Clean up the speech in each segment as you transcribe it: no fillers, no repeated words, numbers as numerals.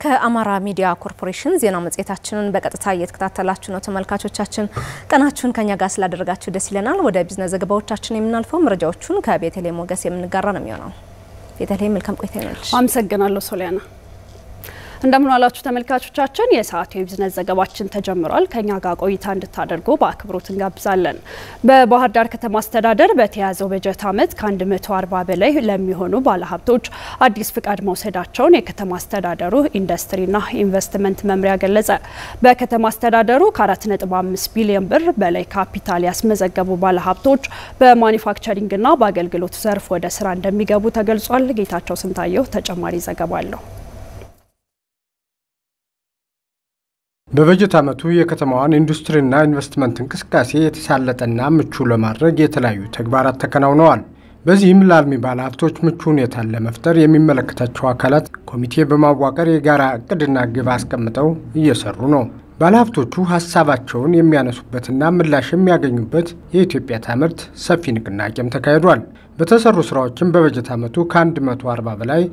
ከአማራ ሚዲያ ኮርፖሬሽን ዜና መጽሔታችንን በቀጥታ እየተከታተላችሁ ነው ተመልካቾቻችን። ቀናችሁን ከኛ ጋር ስላደረጋችሁ ደስ ይለናል። ወደ ቢዝነስ ዘገባዎቻችን የምናልፈው መረጃዎቹን ከቤተልሔም ሞገስ የምንጋራ ነው የሚሆነው። ቤተልሔም መልካም ቆይታ ይሁንልሽ። አመሰግናለሁ ሶሊያና። እንደምን ዋላችሁ ተመልካቾቻችን። የሰዓቱ የቢዝነስ ዘገባችን ተጀምሯል። ከኛ ጋር ቆይታ እንድታደርጉ በአክብሮት እንጋብዛለን። በባህር ዳር ከተማ አስተዳደር በተያዘው በጀት ዓመት ከ140 በላይ ለሚሆኑ ባለሀብቶች አዲስ ፍቃድ መውሰዳቸውን የከተማ አስተዳደሩ ኢንዱስትሪና ኢንቨስትመንት መምሪያ ገለጸ። በከተማ አስተዳደሩ ከ4.5 ቢሊዮን ብር በላይ ካፒታል ያስመዘገቡ ባለሀብቶች በማኒፋክቸሪንግና በአገልግሎት ዘርፍ ወደ ስራ እንደሚገቡ ተገልጿል። ጌታቸው ስንታየው ተጨማሪ ዘገባ አለው። በበጀት ዓመቱ የከተማዋን ኢንዱስትሪና ኢንቨስትመንት እንቅስቃሴ የተሳለጠና ምቹ ለማድረግ የተለያዩ ተግባራት ተከናውነዋል። በዚህም ለአልሚ ባለሀብቶች ምቹ ሁኔታን ለመፍጠር የሚመለከታቸው አካላት ኮሚቴ በማዋቀር የጋራ እቅድና ግብ አስቀምጠው እየሰሩ ነው። ባለሀብቶቹ ሀሳባቸውን የሚያነሱበትና ምላሽ የሚያገኙበት የኢትዮጵያ ታምርት ሰፊ ንቅናቄም ተካሂዷል። በተሰሩ ስራዎችም በበጀት ዓመቱ ከ140 በላይ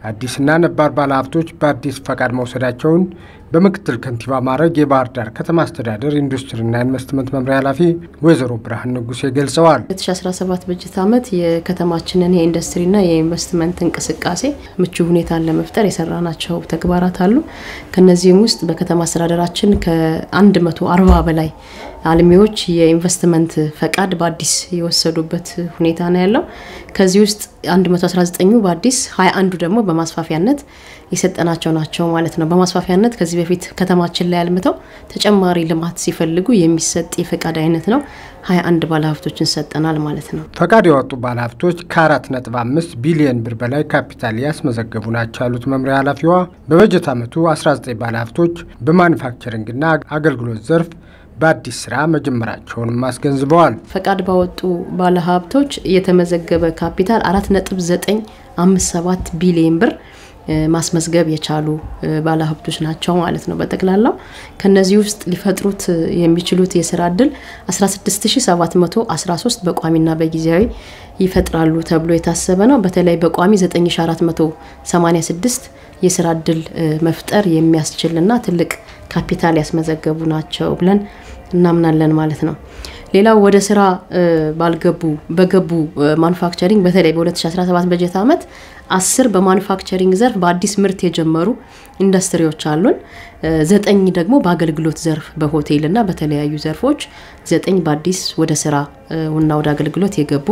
አዲስና ነባር ባለሀብቶች በአዲስ ፈቃድ መውሰዳቸውን በምክትል ከንቲባ ማዕረግ የባህር ዳር ከተማ አስተዳደር ኢንዱስትሪና ኢንቨስትመንት መምሪያ ኃላፊ ወይዘሮ ብርሃን ንጉሴ ገልጸዋል። 2017 በጀት ዓመት የከተማችንን የኢንዱስትሪና የኢንቨስትመንት እንቅስቃሴ ምቹ ሁኔታን ለመፍጠር የሰራናቸው ተግባራት አሉ። ከነዚህም ውስጥ በከተማ አስተዳደራችን ከ140 በላይ አልሚዎች የኢንቨስትመንት ፈቃድ በአዲስ የወሰዱበት ሁኔታ ነው ያለው። ከዚህ ውስጥ 119ኙ በአዲስ 21ዱ ደግሞ በማስፋፊያነት የሰጠናቸው ናቸው ማለት ነው። በማስፋፊያነት ከዚህ በፊት ከተማችን ላይ አልምተው ተጨማሪ ልማት ሲፈልጉ የሚሰጥ የፈቃድ አይነት ነው። 21 ባለሀብቶችን ሰጠናል ማለት ነው። ፈቃድ ያወጡ ባለሀብቶች ከ4.5 ቢሊዮን ብር በላይ ካፒታል ያስመዘገቡ ናቸው ያሉት መምሪያ ኃላፊዋ በበጀት ዓመቱ 19 ባለሀብቶች በማኑፋክቸሪንግና አገልግሎት ዘርፍ በአዲስ ስራ መጀመራቸውን ማስገንዝበዋል። ፈቃድ ባወጡ ባለሀብቶች የተመዘገበ ካፒታል 4.957 ቢሊዮን ብር ማስመዝገብ የቻሉ ባለሀብቶች ናቸው ማለት ነው። በተክላላው ከነዚህ ውስጥ ሊፈጥሩት የሚችሉት የስራ እድል 16713 በቋሚና በጊዜያዊ ይፈጥራሉ ተብሎ የታሰበ ነው። በተለይ በቋሚ 9486 የስራ እድል መፍጠር የሚያስችልና ትልቅ ካፒታል ያስመዘገቡ ናቸው ብለን እናምናለን ማለት ነው። ሌላው ወደ ስራ በገቡ ማኑፋክቸሪንግ በተለይ በ2017 በጀት ዓመት 10 በማኑፋክቸሪንግ ዘርፍ በአዲስ ምርት የጀመሩ ኢንዱስትሪዎች አሉን። 9 ደግሞ በአገልግሎት ዘርፍ በሆቴልና በተለያዩ ዘርፎች 9 በአዲስ ወደ ስራ እና ወደ አገልግሎት የገቡ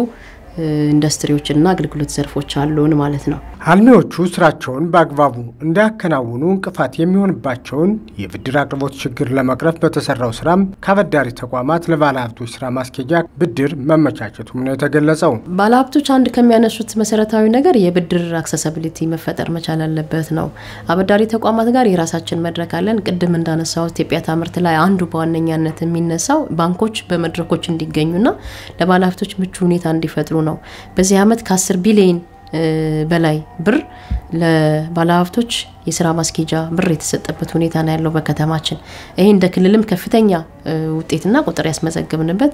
ኢንዱስትሪዎችና አገልግሎት ዘርፎች አሉን ማለት ነው። አልሚዎቹ ስራቸውን በአግባቡ እንዲያከናውኑ እንቅፋት የሚሆንባቸውን የብድር አቅርቦት ችግር ለመቅረፍ በተሰራው ስራም ከአበዳሪ ተቋማት ለባለሀብቶች ስራ ማስኬጃ ብድር መመቻቸቱም ነው የተገለጸው። ባለሀብቶች አንድ ከሚያነሱት መሰረታዊ ነገር የብድር አክሰሲቢሊቲ መፈጠር መቻል አለበት ነው። አበዳሪ ተቋማት ጋር የራሳችን መድረክ አለን። ቅድም እንዳነሳው ኢትዮጵያ ታምርት ላይ አንዱ በዋነኛነት የሚነሳው ባንኮች በመድረኮች እንዲገኙና ለባለሀብቶች ምቹ ሁኔታ እንዲፈጥሩ ነው። በዚህ ዓመት ከ10 ቢሊዮን በላይ ብር ለባለሀብቶች የስራ ማስኬጃ ብር የተሰጠበት ሁኔታ ነው ያለው በከተማችን። ይሄ እንደ ክልልም ከፍተኛ ውጤትና ቁጥር ያስመዘገብንበት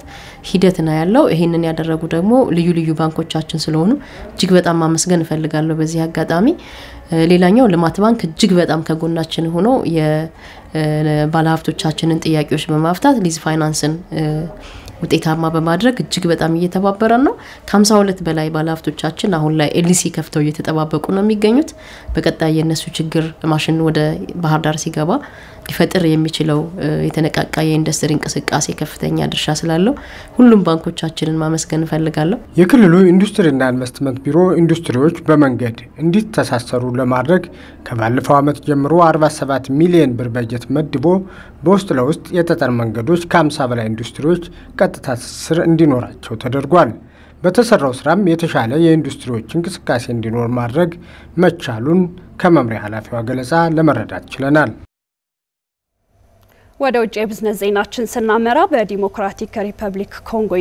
ሂደት ነው ያለው። ይሄንን ያደረጉ ደግሞ ልዩ ልዩ ባንኮቻችን ስለሆኑ እጅግ በጣም ማመስገን እፈልጋለሁ በዚህ አጋጣሚ። ሌላኛው ልማት ባንክ እጅግ በጣም ከጎናችን ሆኖ የባለሀብቶቻችንን ጥያቄዎች በማፍታት ሊዝ ፋይናንስን ውጤታማ በማድረግ እጅግ በጣም እየተባበረን ነው። ከ52 በላይ ባለሀብቶቻችን አሁን ላይ ኤልሲ ከፍተው እየተጠባበቁ ነው የሚገኙት። በቀጣይ የነሱ ችግር ማሽን ወደ ባህር ዳር ሲገባ ሊፈጥር የሚችለው የተነቃቃ የኢንዱስትሪ እንቅስቃሴ ከፍተኛ ድርሻ ስላለው ሁሉም ባንኮቻችንን ማመስገን እፈልጋለሁ። የክልሉ ኢንዱስትሪና ኢንቨስትመንት ቢሮ ኢንዱስትሪዎች በመንገድ እንዲተሳሰሩ ለማድረግ ከባለፈው ዓመት ጀምሮ 47 ሚሊዮን ብር በጀት መድቦ በውስጥ ለውስጥ የጠጠር መንገዶች ከ50 በላይ ኢንዱስትሪዎች ቀጥታ ትስስር እንዲኖራቸው ተደርጓል። በተሰራው ስራም የተሻለ የኢንዱስትሪዎች እንቅስቃሴ እንዲኖር ማድረግ መቻሉን ከመምሪያ ኃላፊዋ ገለጻ ለመረዳት ችለናል። ወደ ውጭ የቢዝነስ ዜናችን ስናመራ በዲሞክራቲክ ሪፐብሊክ ኮንጎ